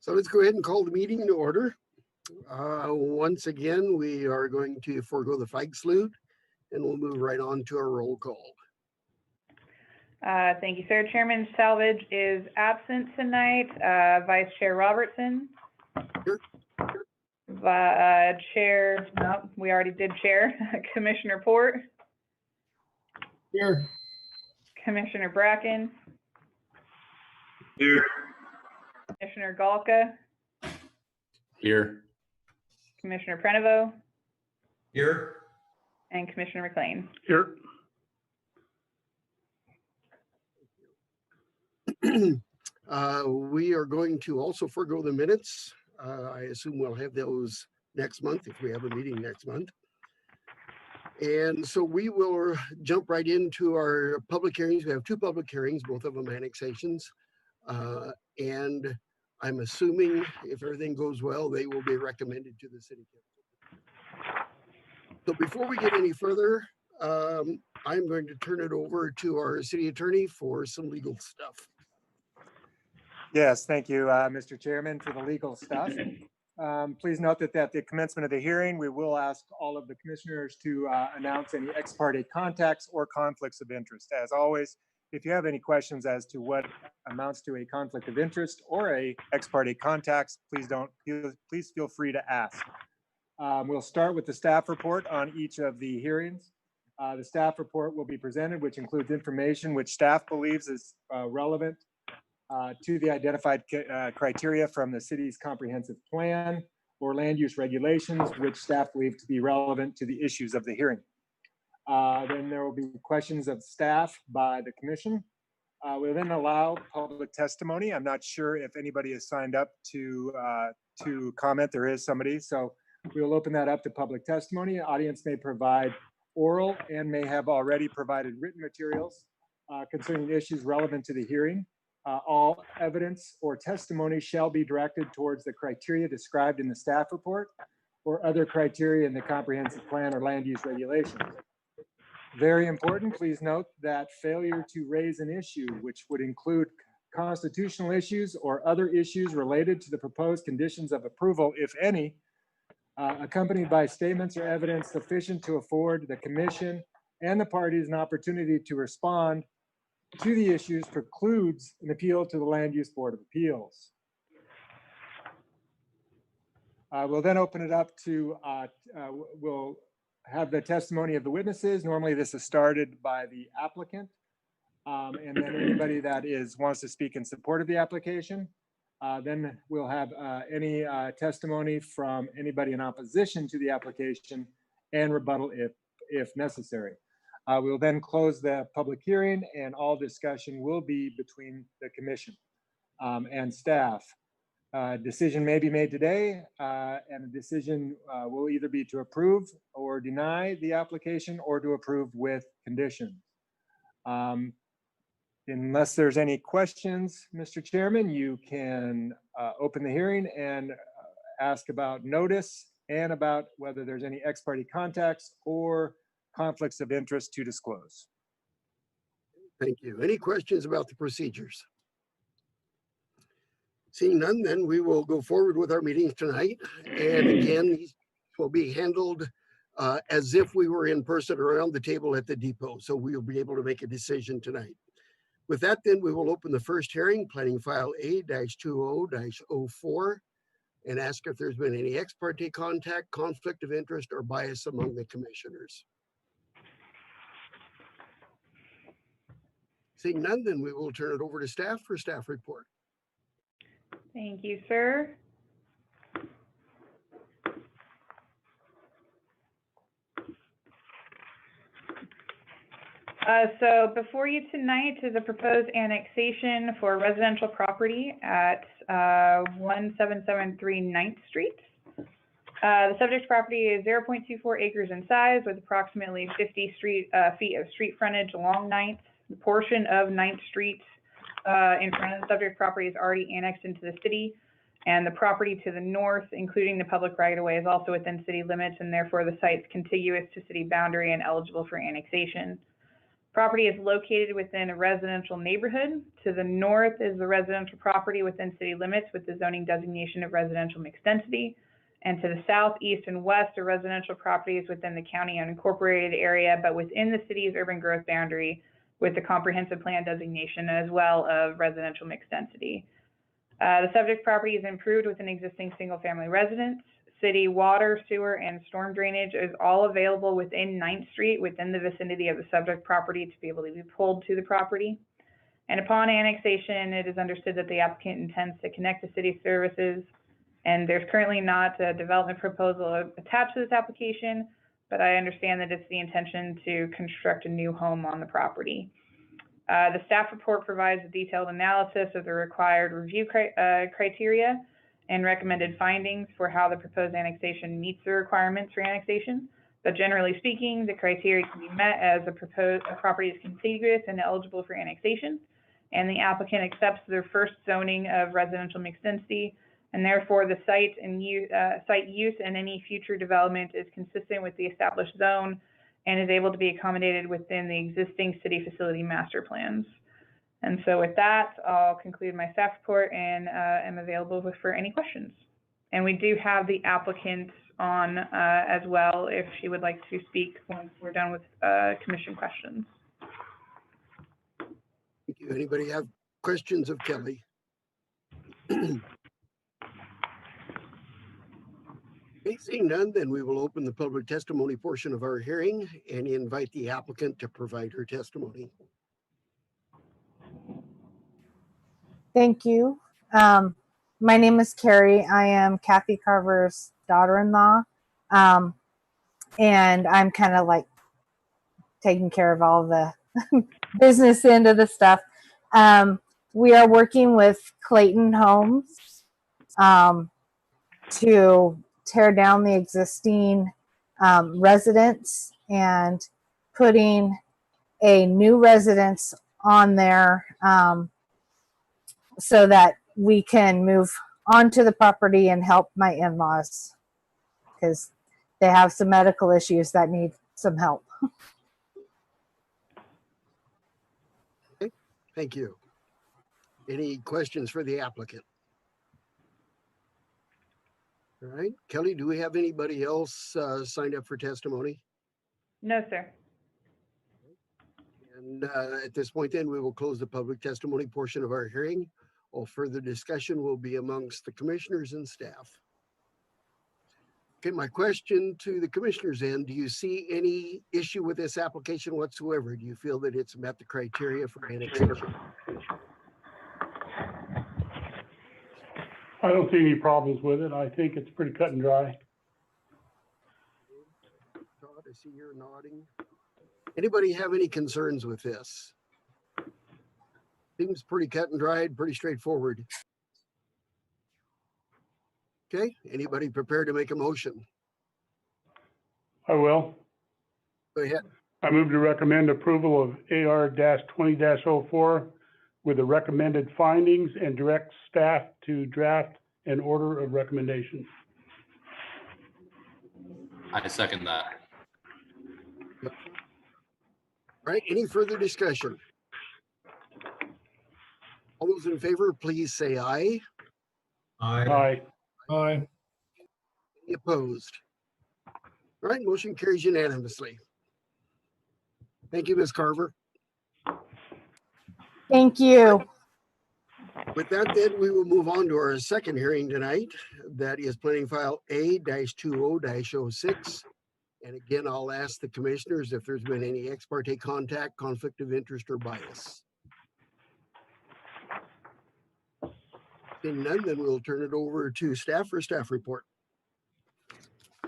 So let's go ahead and call the meeting to order. Once again, we are going to forego the flag salute and we'll move right on to our roll call. Thank you, sir. Chairman Salvage is absent tonight. Vice Chair Robertson. Here. Chair, no, we already did Chair. Commissioner Port. Here. Commissioner Bracken. Here. Commissioner Galka. Here. Commissioner Prenovo. Here. And Commissioner McLean. Here. We are going to also forego the minutes. I assume we'll have those next month if we have a meeting next month. And so we will jump right into our public hearings. We have two public hearings, both of them annexations. And I'm assuming if everything goes well, they will be recommended to the city council. So before we get any further, I'm going to turn it over to our city attorney for some legal stuff. Yes, thank you, Mr. Chairman, for the legal stuff. Please note that at the commencement of the hearing, we will ask all of the commissioners to announce any ex parte contacts or conflicts of interest. As always, if you have any questions as to what amounts to a conflict of interest or a ex parte contacts, please feel free to ask. We'll start with the staff report on each of the hearings. The staff report will be presented, which includes information which staff believes is relevant to the identified criteria from the city's comprehensive plan or land use regulations, which staff believe to be relevant to the issues of the hearing. Then there will be questions of staff by the commission. We'll then allow public testimony. I'm not sure if anybody has signed up to comment. There is somebody, so we will open that up to public testimony. Audience may provide oral and may have already provided written materials concerning issues relevant to the hearing. All evidence or testimony shall be directed towards the criteria described in the staff report or other criteria in the comprehensive plan or land use regulations. Very important, please note that failure to raise an issue, which would include constitutional issues or other issues related to the proposed conditions of approval, if any, accompanied by statements or evidence sufficient to afford the commission and the parties an opportunity to respond to the issues, precludes an appeal to the Land Use Board of Appeals. We'll then open it up to, we'll have the testimony of the witnesses. Normally this is started by the applicant, and then anybody that wants to speak in support of the application. Then we'll have any testimony from anybody in opposition to the application and rebuttal if necessary. We'll then close the public hearing and all discussion will be between the commission and staff. Decision may be made today and the decision will either be to approve or deny the application or to approve with conditions. Unless there's any questions, Mr. Chairman, you can open the hearing and ask about notice and about whether there's any ex parte contacts or conflicts of interest to disclose. Thank you. Any questions about the procedures? Seeing none, then we will go forward with our meetings tonight. And again, these will be handled as if we were in person around the table at the depot. So we'll be able to make a decision tonight. With that, then we will open the first hearing, planning file A-20-04, and ask if there's been any ex parte contact, conflict of interest, or bias among the commissioners. Seeing none, then we will turn it over to staff for staff report. Thank you, sir. So before you tonight is a proposed annexation for residential property at 1773 9th Street. The subject property is 0.24 acres in size with approximately 50 feet of street frontage along 9th. The portion of 9th Street in front of the subject property is already annexed into the city, and the property to the north, including the public right-of-way, is also within city limits, and therefore the site's contiguous to city boundary and eligible for annexation. Property is located within a residential neighborhood. To the north is the residential property within city limits with the zoning designation of residential mixed density. And to the south, east, and west are residential properties within the county unincorporated area, but within the city's urban growth boundary with the comprehensive plan designation as well of residential mixed density. The subject property is improved with an existing single-family residence. City water, sewer, and storm drainage is all available within 9th Street within the vicinity of the subject property to be able to be pulled to the property. And upon annexation, it is understood that the applicant intends to connect to city services. And there's currently not a development proposal attached to this application, but I understand that it's the intention to construct a new home on the property. The staff report provides a detailed analysis of the required review criteria and recommended findings for how the proposed annexation meets the requirements for annexation. But generally speaking, the criteria can be met as a property is contiguous and eligible for annexation, and the applicant accepts their first zoning of residential mixed density, and therefore the site use and any future development is consistent with the established zone and is able to be accommodated within the existing city facility master plans. And so with that, I'll conclude my staff report and am available for any questions. And we do have the applicant on as well if she would like to speak once we're done with commission questions. Thank you. Anybody have questions of Kelly? Okay, seeing none, then we will open the public testimony portion of our hearing and invite the applicant to provide her testimony. Thank you. My name is Carrie. I am Kathy Carver's daughter-in-law. And I'm kind of like taking care of all the business end of the stuff. We are working with Clayton Homes to tear down the existing residence and putting a new residence on there so that we can move onto the property and help my in-laws because they have some medical issues that need some help. Okay, thank you. Any questions for the applicant? All right, Kelly, do we have anybody else signed up for testimony? No, sir. And at this point, then we will close the public testimony portion of our hearing. All further discussion will be amongst the commissioners and staff. Okay, my question to the commissioners end, do you see any issue with this application whatsoever? Do you feel that it's met the criteria for annexation? I don't see any problems with it. I think it's pretty cut and dry. Todd, I see you're nodding. Anybody have any concerns with this? Seems pretty cut and dried, pretty straightforward. Okay, anybody prepared to make a motion? I will. Go ahead. I move to recommend approval of AR-20-04 with the recommended findings and direct staff to draft an order of recommendation. I second that. All right, any further discussion? All those in favor, please say aye. Aye. Aye. Any opposed? All right, motion carries unanimously. Thank you, Ms. Carver. Thank you. With that, then we will move on to our second hearing tonight. That is planning file A-20-06. And again, I'll ask the commissioners if there's been any ex parte contact, conflict of interest, or bias. Seeing none, then we'll turn it over to staff for staff report.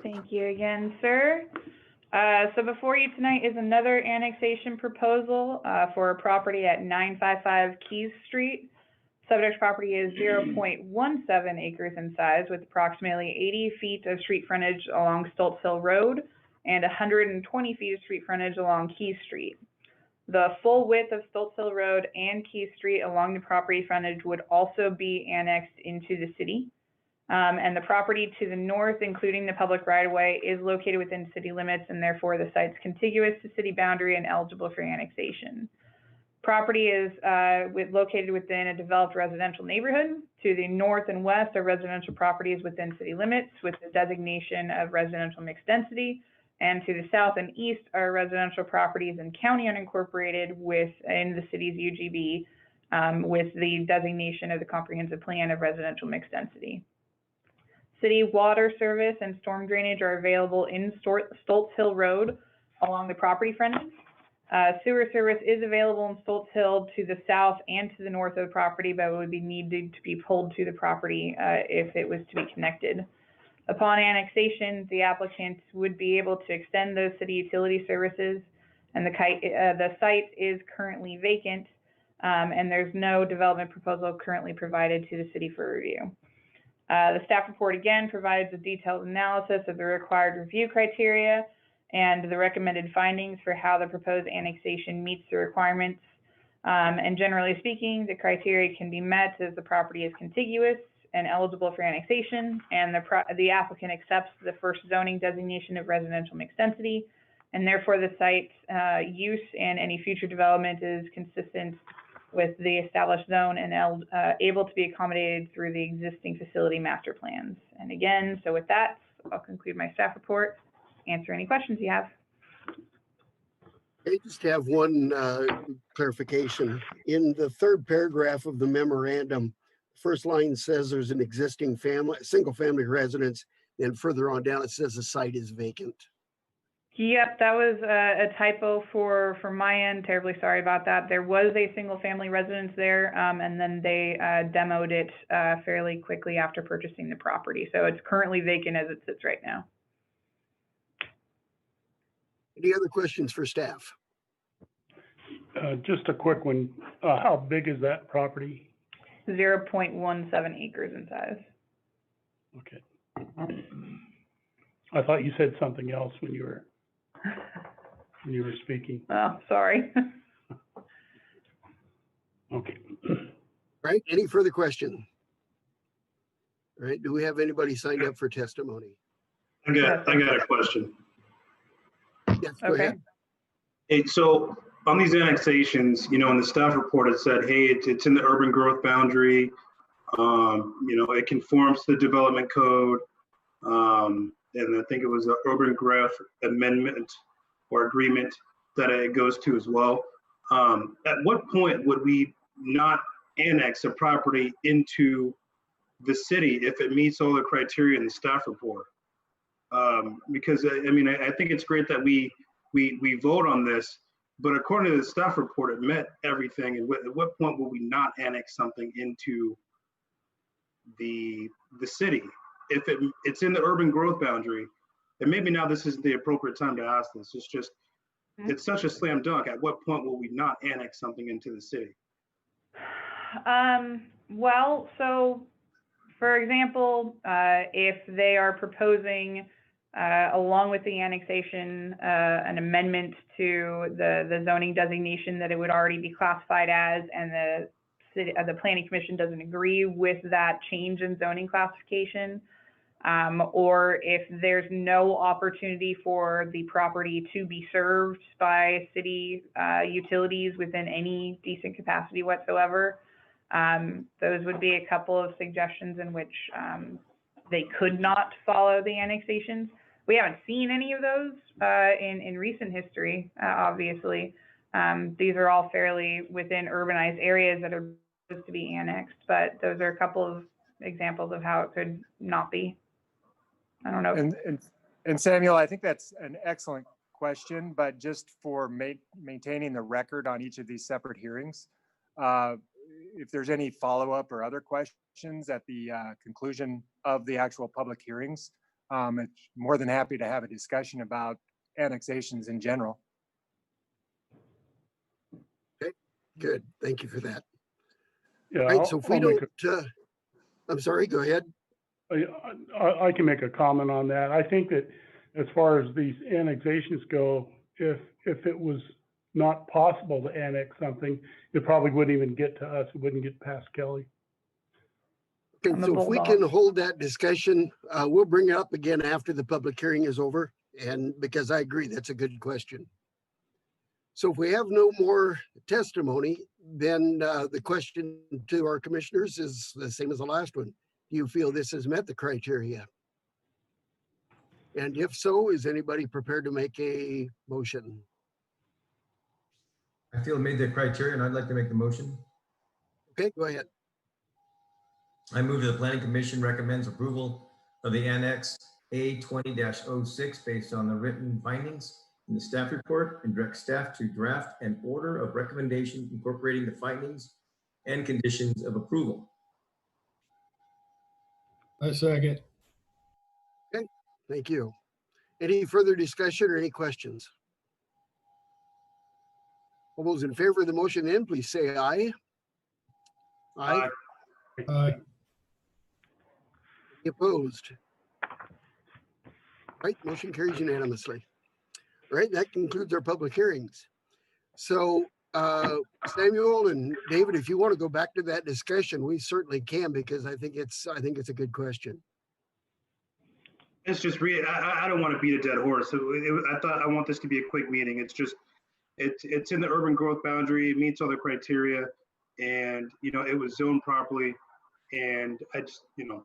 Thank you again, sir. So before you tonight is another annexation proposal for a property at 955 Keys Street. Subject property is 0.17 acres in size with approximately 80 feet of street frontage along Stoltz Hill Road and 120 feet of street frontage along Keys Street. The full width of Stoltz Hill Road and Keys Street along the property frontage would also be annexed into the city. And the property to the north, including the public right-of-way, is located within city limits, and therefore the site's contiguous to city boundary and eligible for annexation. Property is located within a developed residential neighborhood. To the north and west are residential properties within city limits with the designation of residential mixed density. And to the south and east are residential properties in county unincorporated within the city's UGB with the designation of the comprehensive plan of residential mixed density. City water service and storm drainage are available in Stoltz Hill Road along the property frontage. Sewer service is available in Stoltz Hill to the south and to the north of the property, but would be needed to be pulled to the property if it was to be connected. Upon annexation, the applicant would be able to extend those city utility services, and the site is currently vacant, and there's no development proposal currently provided to the city for review. The staff report again provides a detailed analysis of the required review criteria and the recommended findings for how the proposed annexation meets the requirements. And generally speaking, the criteria can be met as the property is contiguous and eligible for annexation, and the applicant accepts the first zoning designation of residential mixed density, and therefore the site use and any future development is consistent with the established zone and able to be accommodated through the existing facility master plans. And again, so with that, I'll conclude my staff report, answer any questions you have. I just have one clarification. In the third paragraph of the memorandum, first line says there's an existing single family residence, and further on down it says the site is vacant. Yep, that was a typo from my end. Terribly sorry about that. There was a single family residence there, and then they demoed it fairly quickly after purchasing the property. So it's currently vacant as it sits right now. Any other questions for staff? Just a quick one. How big is that property? 0.17 acres in size. Okay. I thought you said something else when you were speaking. Oh, sorry. Okay. Right, any further question? All right, do we have anybody signed up for testimony? I got a question. Yes, go Okay. ahead. Hey, so on these annexations, in the staff report, it said, hey, it's in the urban growth boundary. It conforms to the development code. And I think it was an urban growth amendment or agreement that it goes to as well. At what point would we not annex a property into the city if it meets all the criteria in the staff report? Because I think it's great that we vote on this, but according to the staff report, it met everything. And at what point will we not annex something into the city? If it's in the urban growth boundary, and maybe now this isn't the appropriate time to ask this, it's just, it's such a slam dunk. At what point will we not annex something into the city? Well, so for example, if they are proposing, along with the annexation, an amendment to the zoning designation that it would already be classified as, and the Planning Commission doesn't agree with that change in zoning classification, or if there's no opportunity for the property to be served by city utilities within any decent capacity whatsoever, those would be a couple of suggestions in which they could not follow the annexations. We haven't seen any of those in recent history, obviously. These are all fairly within urbanized areas that are supposed to be annexed, but those are a couple of examples of how it could not be. I don't know. And Samuel, I think that's an excellent question, but just for maintaining the record on each of these separate hearings, if there's any follow-up or other questions at the conclusion of the actual public hearings, it's more than happy to have a discussion about annexations in general. Okay, good. Thank you for that. Yeah. Right, so if we don't, I'm sorry, go ahead. I can make a comment on that. I think that as far as these annexations go, if it was not possible to annex something, it probably wouldn't even get to us. It wouldn't get past Kelly. Okay, I'm a so if we bulldog. can hold that discussion, we'll bring it up again after the public hearing is over. And because I agree, that's a good question. So if we have no more testimony, then the question to our commissioners is the same as the last one. Do you feel this has met the criteria? And if so, is anybody prepared to make a motion? I feel it made the criteria and I'd like to make the motion. Okay, go ahead. I move that the planning commission recommends approval of the annex A 20-06 based on the written findings in the staff report and direct staff to draft an order of recommendation incorporating the findings and conditions of approval. I second. Thank you. Any further discussion or any questions? All those in favor of the motion then, please say aye. Aye. Aye. Any opposed? Right, motion carries unanimously. All right, that concludes our public hearings. So Samuel and David, if you want to go back to that discussion, we certainly can, because I think it's a good question. It's just I don't want to beat a dead horse. I want this to be a quick meeting. It's just, it's in the urban growth boundary. It meets all the criteria, and it was zoned properly. And I just,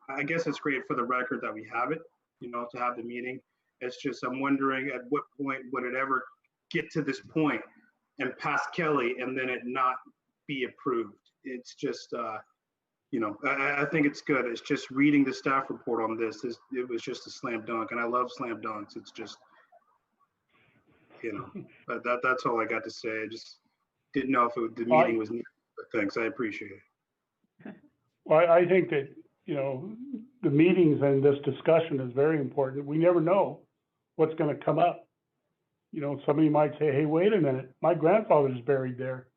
I guess it's great for the record that we have it, to have the meeting. It's just, I'm wondering at what point would it ever get to this point and pass Kelly and then it not be approved? It's just, I think it's good. It's just reading the staff report on this. It was just a slam dunk, and I love slam dunks. It's just, but that's all I got to say. I just didn't know if the meeting was needed, but thanks. I appreciate it. Well, I think that, the meetings and this discussion is very important. We never know what's going to come up. Somebody might say, hey, wait a minute, my grandfather's buried there.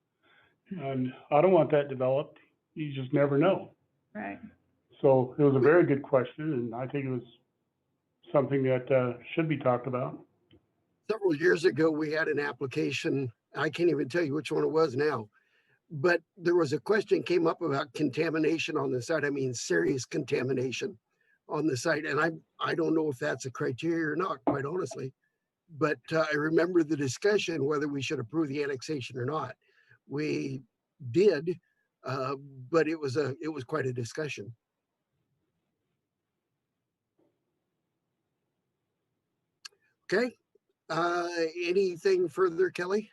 And I don't want that developed. You just never know. Right. So it was a very good question, and I think it was something that should be talked about. Several years ago, we had an application. I can't even tell you which one it was now, but there was a question came up about contamination on the site. I mean, serious contamination on the site. And I don't know if that's a criteria or not, quite honestly. But I remember the discussion whether we should approve the annexation or not. We did, but it was quite a discussion. Okay. Anything further, Kelly?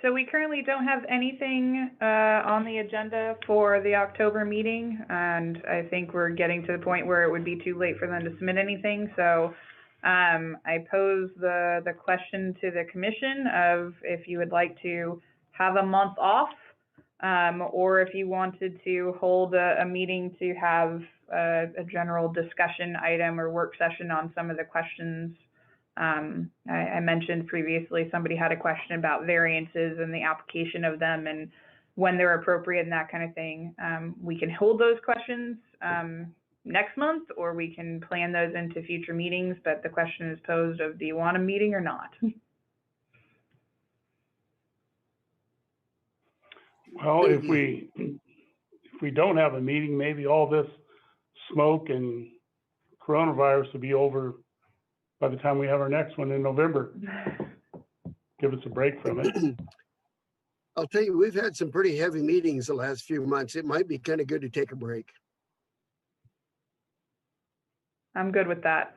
So we currently don't have anything on the agenda for the October meeting, and I think we're getting to the point where it would be too late for them to submit anything. So I pose the question to the commission of if you would like to have a month off, or if you wanted to hold a meeting to have a general discussion item or work session on some of the questions. I mentioned previously somebody had a question about variances and the application of them and when they're appropriate and that kind of thing. We can hold those questions next month, or we can plan those into future meetings, but the question is posed of, do you want a meeting or not? Well, if we don't have a meeting, maybe all this smoke and coronavirus will be over by the time we have our next one in November. Give us a break from it. I'll tell you, we've had some pretty heavy meetings the last few months. It might be kind of good to take a break. I'm good with that.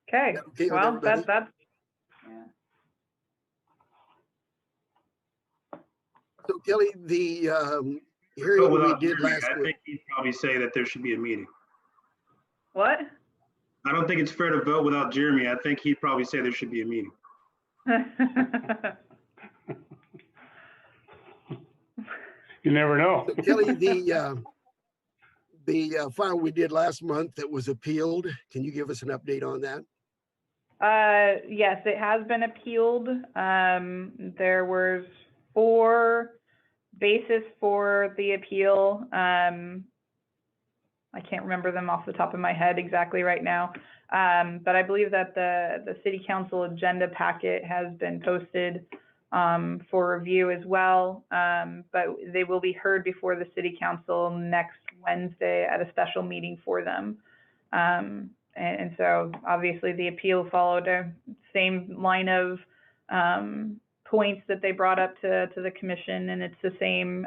Okay, with well, everybody? that's yeah. So Kelly, the hearing we without did Jeremy, last I week. think he'd probably say that there should be a meeting. What? I don't think it's fair to vote without Jeremy. I think he'd probably say there should be a meeting. You never know. So Kelly, the file we did last month that was appealed, can you give us an update on that? Yes, it has been appealed. There was 4 bases for the appeal. I can't remember them off the top of my head exactly right now. But I believe that the city council agenda packet has been posted for review as well. But they will be heard before the city council next Wednesday at a special meeting for them. And so obviously the appeal followed a same line of points that they brought up to the commission, and it's the same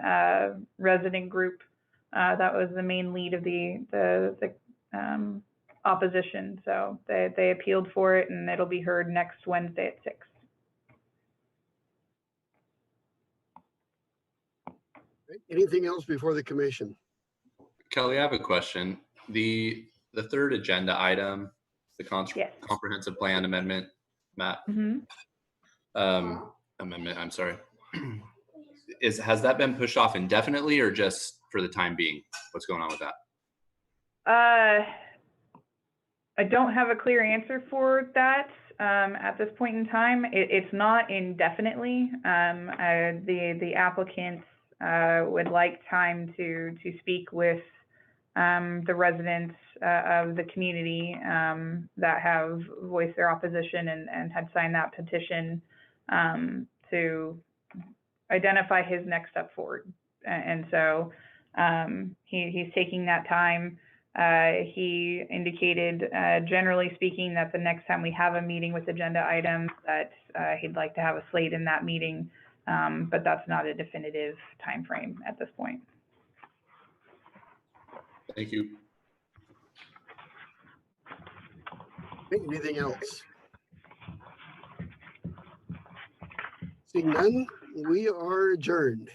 resident group that was the main lead of the opposition. So they appealed for it, and it'll be heard next Wednesday at 6. Anything else before the commission? Kelly, I have a question. The third agenda item, the Yes. comprehensive plan amendment map, amendment, I'm sorry. Has that been pushed off indefinitely or just for the time being? What's going on with that? I don't have a clear answer for that at this point in time. It's not indefinitely. The applicants would like time to speak with the residents of the community that have voiced their opposition and had signed that petition to identify his next step forward. And so he's taking that time. He indicated, generally speaking, that the next time we have a meeting with agenda items, that he'd like to have a slate in that meeting, but that's not a definitive time frame at this point. Thank you. Anything else? Seeing none, we are adjourned.